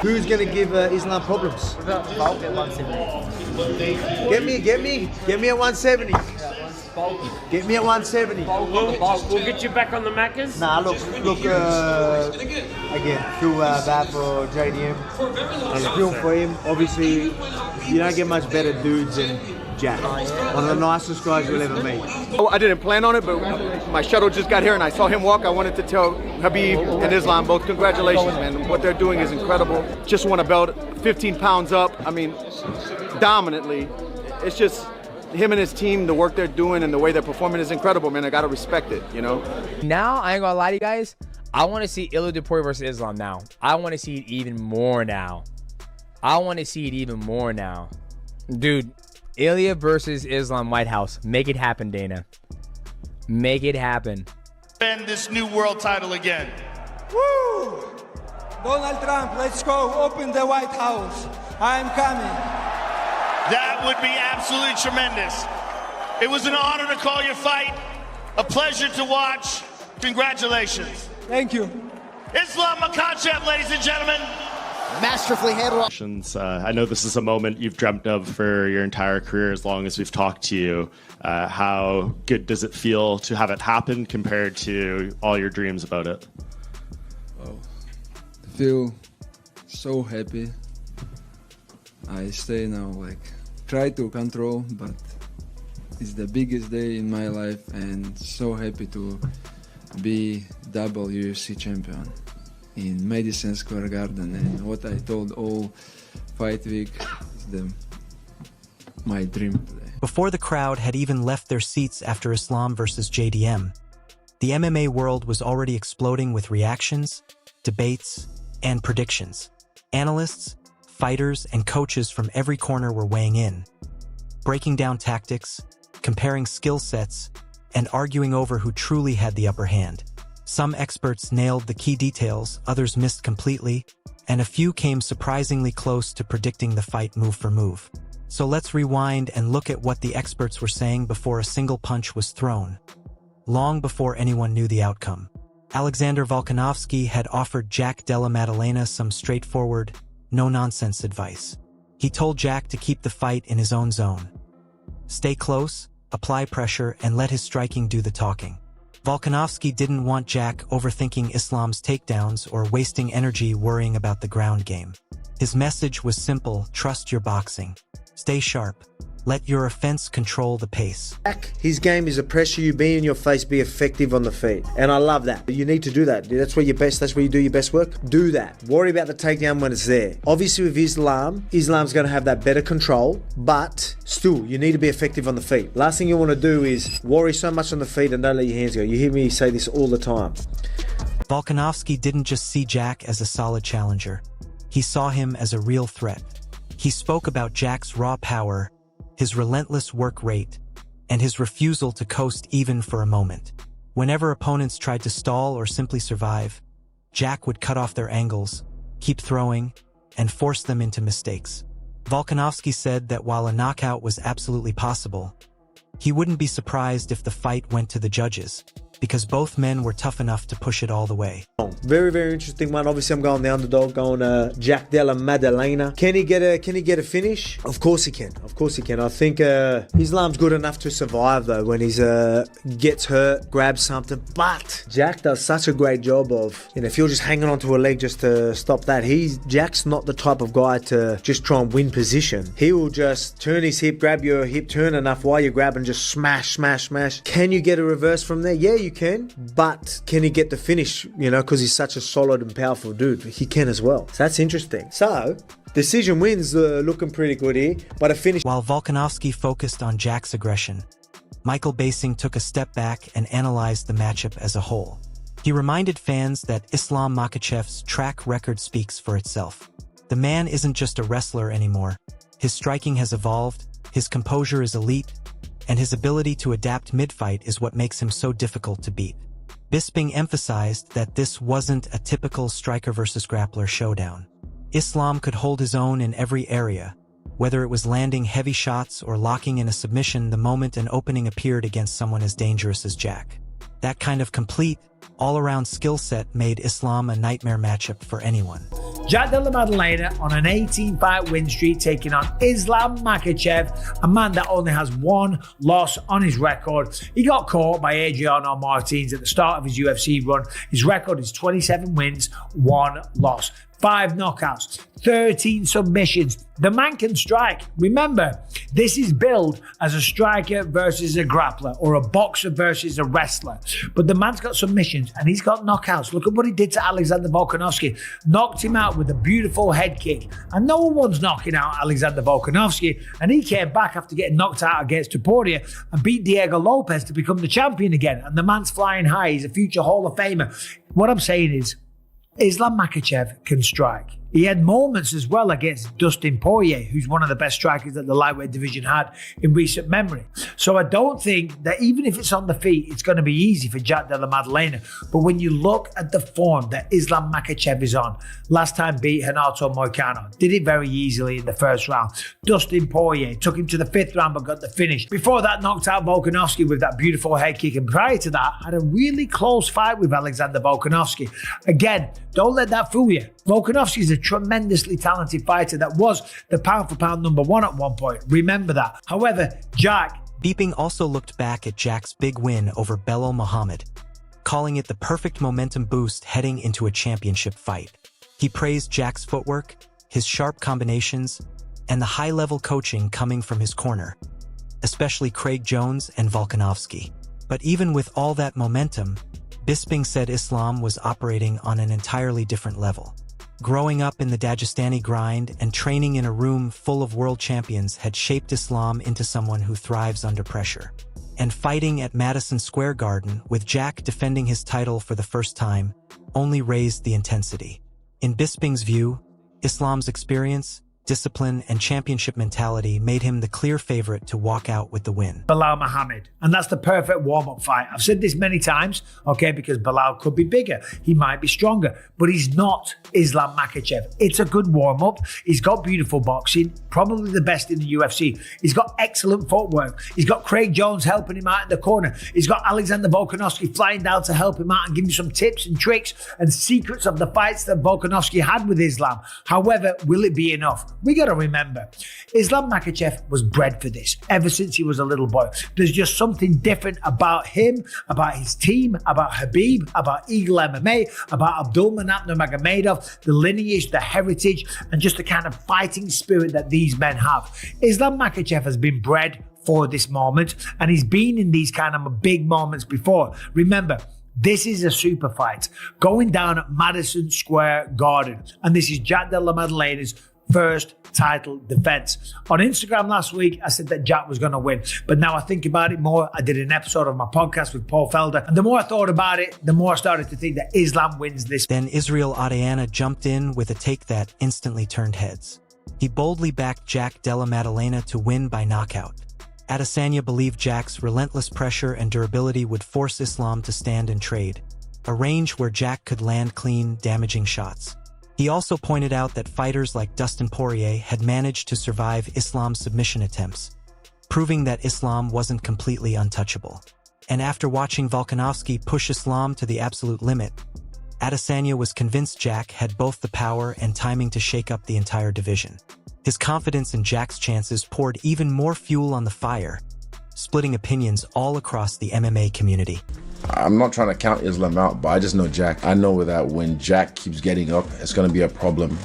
Who's going to give Islam problems? Bulk at 170. Get me at 170. Get me at 170. We'll get you back on the Maccas. Nah, look. Again, feel bad for JDM. I feel for him. Obviously, you don't get much better dudes than Jack. One of the nicest guys you'll ever meet. Oh, I didn't plan on it, but my shuttle just got here and I saw him walk. I wanted to tell Habib and Islam both congratulations, man. What they're doing is incredible. Just won a belt, 15 pounds up. I mean, dominantly. It's just him and his team, the work they're doing and the way they're performing is incredible, man. I gotta respect it, you know? Now, I ain't gonna lie to you guys. I want to see Ilia Topuria versus Islam now. I want to see it even more now. Dude, Ilia versus Islam White House. Make it happen, Dana. Make it happen. Defend this new world title again. Woo! Donald Trump, let's go. Open the White House. I'm coming. That would be absolutely tremendous. It was an honor to call your fight. A pleasure to watch. Congratulations. Thank you. Islam Makhachev, ladies and gentlemen. Masterfully handled. I know this is a moment you've dreamt of for your entire career as long as we've talked to you. How good does it feel to have it happen compared to all your dreams about it? Oh, I feel so happy. I stay now, like, try to control, but it's the biggest day in my life and so happy to be double UFC champion in Madison Square Garden, and what I told all fight week is my dream today. Before the crowd had even left their seats after Islam versus JDM, the MMA world was already exploding with reactions, debates, and predictions. Analysts, fighters, and coaches from every corner were weighing in, breaking down tactics, comparing skill sets, and arguing over who truly had the upper hand. Some experts nailed the key details, others missed completely, and a few came surprisingly close to predicting the fight move for move. So let's rewind and look at what the experts were saying before a single punch was thrown. Long before anyone knew the outcome, Alexander Volkanovski had offered Jack Della Maddalena some straightforward, no-nonsense advice. He told Jack to keep the fight in his own zone. Stay close, apply pressure, and let his striking do the talking. Volkanovski didn't want Jack overthinking Islam's takedowns or wasting energy worrying about the ground game. His message was simple: trust your boxing. Stay sharp. Let your offense control the pace. His game is to pressure you, be in your face, be effective on the feet. And I love that. You need to do that. That's where you're best. That's where you do your best work. Do that. Worry about the takedown when it's there. Obviously with Islam's going to have that better control, but still, you need to be effective on the feet. Last thing you want to do is worry so much on the feet and don't let your hands go. You hear me say this all the time. Volkanovski didn't just see Jack as a solid challenger. He saw him as a real threat. He spoke about Jack's raw power, his relentless work rate, and his refusal to coast even for a moment. Whenever opponents tried to stall or simply survive, Jack would cut off their angles, keep throwing, and force them into mistakes. Volkanovski said that while a knockout was absolutely possible, he wouldn't be surprised if the fight went to the judges, because both men were tough enough to push it all the way. Very, very interesting one. Obviously, I'm going the underdog, going Jack Della Maddalena. Can he get a finish? Of course he can. Of course he can. I think Islam's good enough to survive though when he's gets hurt, grabs something. But Jack does such a great job of, if you're just hanging onto a leg just to stop that, Jack's not the type of guy to just try and win position. He will just turn his hip, grab your hip, turn enough while you're grabbing, just smash, smash, smash. Can you get a reverse from there? Yeah, you can. But can he get the finish? Because he's such a solid and powerful dude. He can as well. So that's interesting. So, decision wins looking pretty good here, but a finish. While Volkanovski focused on Jack's aggression, Michael Basing took a step back and analyzed the matchup as a whole. He reminded fans that Islam Makhachev's track record speaks for itself. The man isn't just a wrestler anymore. His striking has evolved, his composure is elite, and his ability to adapt mid-fight is what makes him so difficult to beat. Bisping emphasized that this wasn't a typical striker versus grappler showdown. Islam could hold his own in every area, whether it was landing heavy shots or locking in a submission the moment an opening appeared against someone as dangerous as Jack. That kind of complete, all-around skill set made Islam a nightmare matchup for anyone. Jack Della Maddalena on an 18-fight win streak, taking on Islam Makhachev, a man that only has one loss on his record. He got caught by Adriano Martins at the start of his UFC run. His record is 27 wins, 1 loss. 5 knockouts, 13 submissions. The man can strike. Remember, this is billed as a striker versus a grappler or a boxer versus a wrestler. But the man's got submissions and he's got knockouts. Look at what he did to Alexander Volkanovski. Knocked him out with a beautiful head kick. And no one's knocking out Alexander Volkanovski. And he came back after getting knocked out against Topuria and beat Diego Lopez to become the champion again. And the man's flying high. He's a future Hall of Famer. What I'm saying is, Islam Makhachev can strike. He had moments as well against Dustin Poirier, who's one of the best strikers that the lightweight division had in recent memory. So I don't think that even if it's on the feet, it's going to be easy for Jack Della Maddalena. But when you look at the form that Islam Makhachev is on, last time beat Renato Moicano, did it very easily in the first round. Dustin Poirier took him to the 5th round but got the finish. Before that, knocked out Volkanovski with that beautiful head kick, and prior to that, had a really close fight with Alexander Volkanovski. Again, don't let that fool you. Volkanovski is a tremendously talented fighter that was the pound-for-pound #1 at one point. Remember that. However, Jack... Bisping also looked back at Jack's big win over Belal Muhammad, calling it the perfect momentum boost heading into a championship fight. He praised Jack's footwork, his sharp combinations, and the high-level coaching coming from his corner, especially Craig Jones and Volkanovski. But even with all that momentum, Bisping said Islam was operating on an entirely different level. Growing up in the Dagestani grind and training in a room full of world champions had shaped Islam into someone who thrives under pressure. And fighting at Madison Square Garden, with Jack defending his title for the first time, only raised the intensity. In Bisping's view, Islam's experience, discipline, and championship mentality made him the clear favorite to walk out with the win. Belal Muhammad. And that's the perfect warm-up fight. I've said this many times, okay, because Belal could be bigger. He might be stronger, but he's not Islam Makhachev. It's a good warm-up. He's got beautiful boxing, probably the best in the UFC. He's got excellent footwork. He's got Craig Jones helping him out in the corner. He's got Alexander Volkanovski flying down to help him out and give him some tips and tricks and secrets of the fights that Volkanovski had with Islam. However, will it be enough? We got to remember, Islam Makhachev was bred for this ever since he was a little boy. There's just something different about him, about his team, about Habib, about Eagle MMA, about Abdulmanap Nurmagomedov, the lineage, the heritage, and just the kind of fighting spirit that these men have. Islam Makhachev has been bred for this moment, and he's been in these kind of big moments before. Remember, this is a super fight going down at Madison Square Garden, and this is Jack Della Maddalena's first title defense. On Instagram last week, I said that Jack was going to win, but now I think about it more. I did an episode of my podcast with Paul Felder, and the more I thought about it, the more I started to think that Islam wins this. Then Israel Adesanya jumped in with a take that instantly turned heads. He boldly backed Jack Della Maddalena to win by knockout. Adesanya believed Jack's relentless pressure and durability would force Islam to stand and trade, a range where Jack could land clean, damaging shots. He also pointed out that fighters like Dustin Poirier had managed to survive Islam's submission attempts, proving that Islam wasn't completely untouchable. And after watching Volkanovski push Islam to the absolute limit, Adesanya was convinced Jack had both the power and timing to shake up the entire division. His confidence in Jack's chances poured even more fuel on the fire, splitting opinions all across the MMA community. I'm not trying to count Islam out, but I just know Jack. I know that when Jack keeps getting up, it's going to be a problem.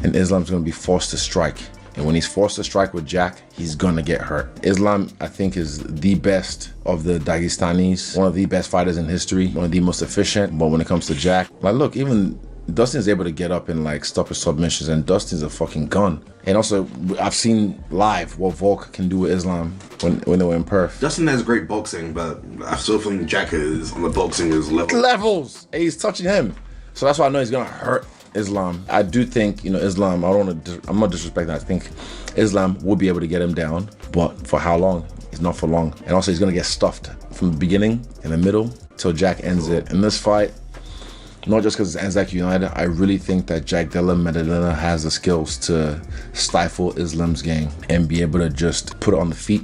And Islam's going to be forced to strike. And when he's forced to strike with Jack, he's going to get hurt. Islam, I think, is the best of the Dagestanis, one of the best fighters in history, one of the most efficient. But when it comes to Jack, like, look, even Dustin's able to get up and like stop his submissions, and Dustin's a fucking gun. And also, I've seen live what Volk can do with Islam when they were in Perth. Dustin has great boxing, but I still think Jack is on the boxing level. Levels! And he's touching him. So that's why I know he's gonna hurt Islam. I do think, Islam, I'm not disrespecting, I think Islam will be able to get him down, but for how long? It's not for long. And also he's gonna get stuffed from the beginning, in the middle, till Jack ends it. In this fight, not just because it's Anzac United, I really think that Jack Della Maddalena has the skills to stifle Islam's game and be able to just put it on the feet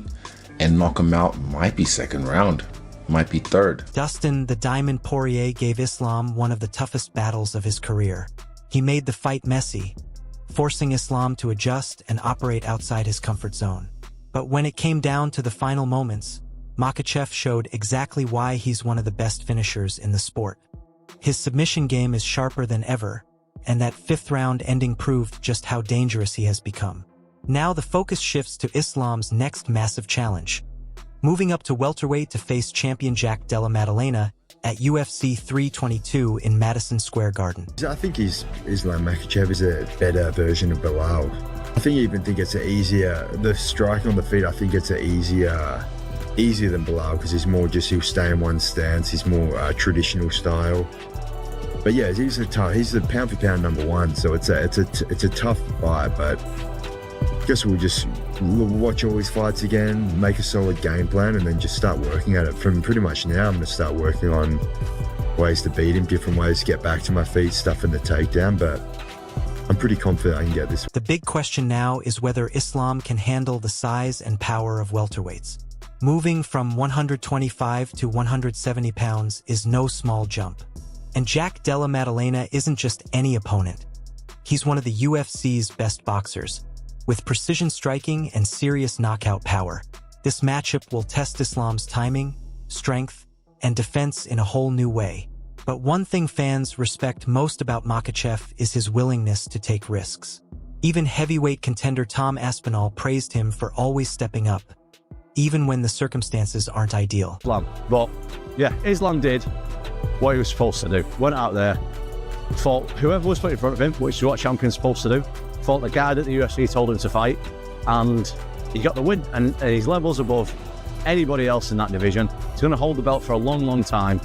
and knock him out. Might be second round, might be third. Dustin the Diamond Poirier gave Islam one of the toughest battles of his career. He made the fight messy, forcing Islam to adjust and operate outside his comfort zone. But when it came down to the final moments, Makhachev showed exactly why he's one of the best finishers in the sport. His submission game is sharper than ever, and that fifth-round ending proved just how dangerous he has become. Now the focus shifts to Islam's next massive challenge, moving up to welterweight to face champion Jack Della Maddalena at UFC 322 in Madison Square Garden. I think Islam Makhachev is a better version of Bilal. I even think it's the striking on the feet, I think it's easier than Bilal because he'll stay in one stance, he's more traditional style. But yeah, he's the pound for pound number one, so it's a tough fight, but I guess we'll just watch all his fights again, make a solid game plan, and then just start working at it. From pretty much now, I'm going to start working on ways to beat him, different ways to get back to my feet, stuff in the takedown, but I'm pretty confident I can get this. The big question now is whether Islam can handle the size and power of welterweights. Moving from 125 to 170 pounds is no small jump. And Jack Della Maddalena isn't just any opponent. He's one of the UFC's best boxers, with precision striking and serious knockout power. This matchup will test Islam's timing, strength, and defense in a whole new way. But one thing fans respect most about Makhachev is his willingness to take risks. Even heavyweight contender Tom Aspinall praised him for always stepping up, even when the circumstances aren't ideal. But yeah, Islam did what he was supposed to do. Went out there, fought whoever was put in front of him, which is what champion's supposed to do. Fought the guy that the UFC told him to fight, and he got the win. And he's levels above anybody else in that division. He's going to hold the belt for a long, long time,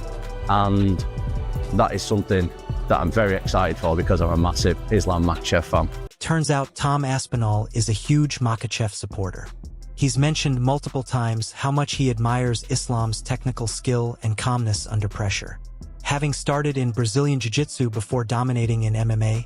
and that is something that I'm very excited for because I'm a massive Islam Makhachev fan. Turns out Tom Aspinall is a huge Makhachev supporter. He's mentioned multiple times how much he admires Islam's technical skill and calmness under pressure. Having started in Brazilian Jiu-Jitsu before dominating in MMA,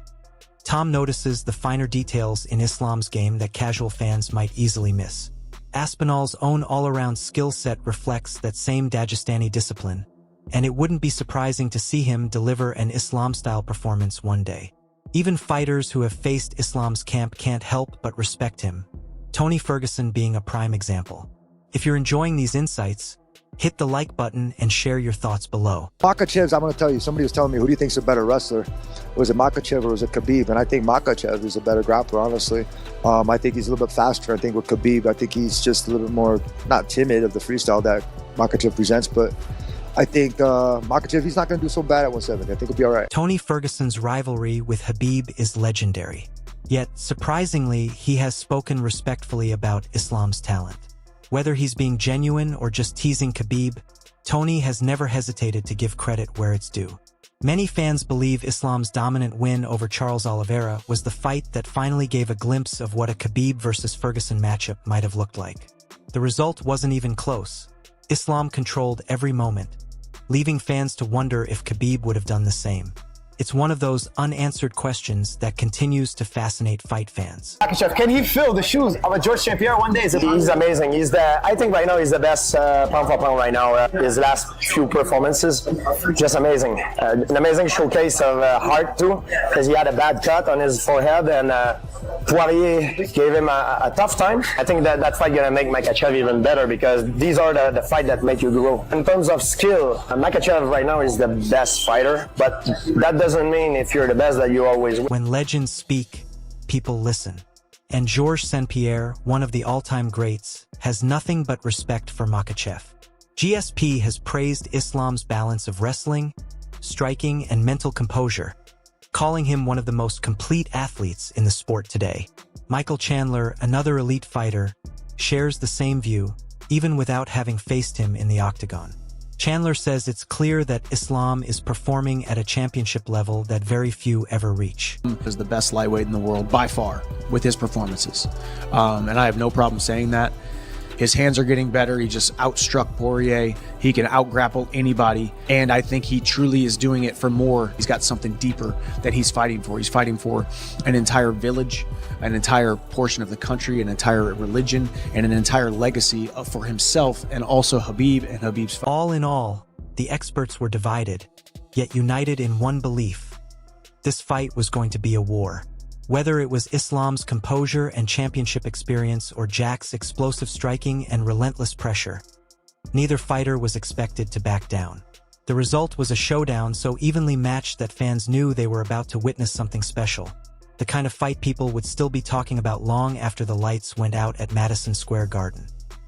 Tom notices the finer details in Islam's game that casual fans might easily miss. Aspinall's own all-around skill set reflects that same Dagestani discipline, and it wouldn't be surprising to see him deliver an Islam-style performance one day. Even fighters who have faced Islam's camp can't help but respect him, Tony Ferguson being a prime example. If you're enjoying these insights, hit the like button and share your thoughts below. Makhachev, I'm going to tell you, somebody was telling me, who do you think's a better wrestler? Was it Makhachev or was it Khabib? And I think Makhachev is a better grappler, honestly. I think he's a little bit faster. I think with Khabib, I think he's just a little bit more, not timid of the freestyle that Makhachev presents, but I think Makhachev, he's not going to do so bad at 170. I think he'll be all right. Tony Ferguson's rivalry with Khabib is legendary. Yet, surprisingly, he has spoken respectfully about Islam's talent. Whether he's being genuine or just teasing Khabib, Tony has never hesitated to give credit where it's due. Many fans believe Islam's dominant win over Charles Oliveira was the fight that finally gave a glimpse of what a Khabib versus Ferguson matchup might have looked like. The result wasn't even close. Islam controlled every moment, leaving fans to wonder if Khabib would have done the same. It's one of those unanswered questions that continues to fascinate fight fans. Makhachev, can he fill the shoes of a George St. Pierre one day? He's amazing. I think right now he's the best pound for pound right now. His last few performances, just amazing. An amazing showcase of heart too, because he had a bad cut on his forehead and Poirier gave him a tough time. I think that fight gonna make Makhachev even better because these are the fight that make you grow. In terms of skill, Makhachev right now is the best fighter, but that doesn't mean if you're the best that you always win. When legends speak, people listen. And Georges St. Pierre, one of the all-time greats, has nothing but respect for Makhachev. GSP has praised Islam's balance of wrestling, striking, and mental composure, calling him one of the most complete athletes in the sport today. Michael Chandler, another elite fighter, shares the same view, even without having faced him in the octagon. Chandler says it's clear that Islam is performing at a championship level that very few ever reach. Is the best lightweight in the world by far with his performances. And I have no problem saying that. His hands are getting better. He just outstruck Poirier. He can outgrapple anybody. And I think he truly is doing it for more. He's got something deeper that he's fighting for. He's fighting for an entire village, an entire portion of the country, an entire religion, and an entire legacy for himself and also Khabib and Khabib's fight. All in all, the experts were divided, yet united in one belief. This fight was going to be a war. Whether it was Islam's composure and championship experience or Jack's explosive striking and relentless pressure, neither fighter was expected to back down. The result was a showdown so evenly matched that fans knew they were about to witness something special, the kind of fight people would still be talking about long after the lights went out at Madison Square Garden.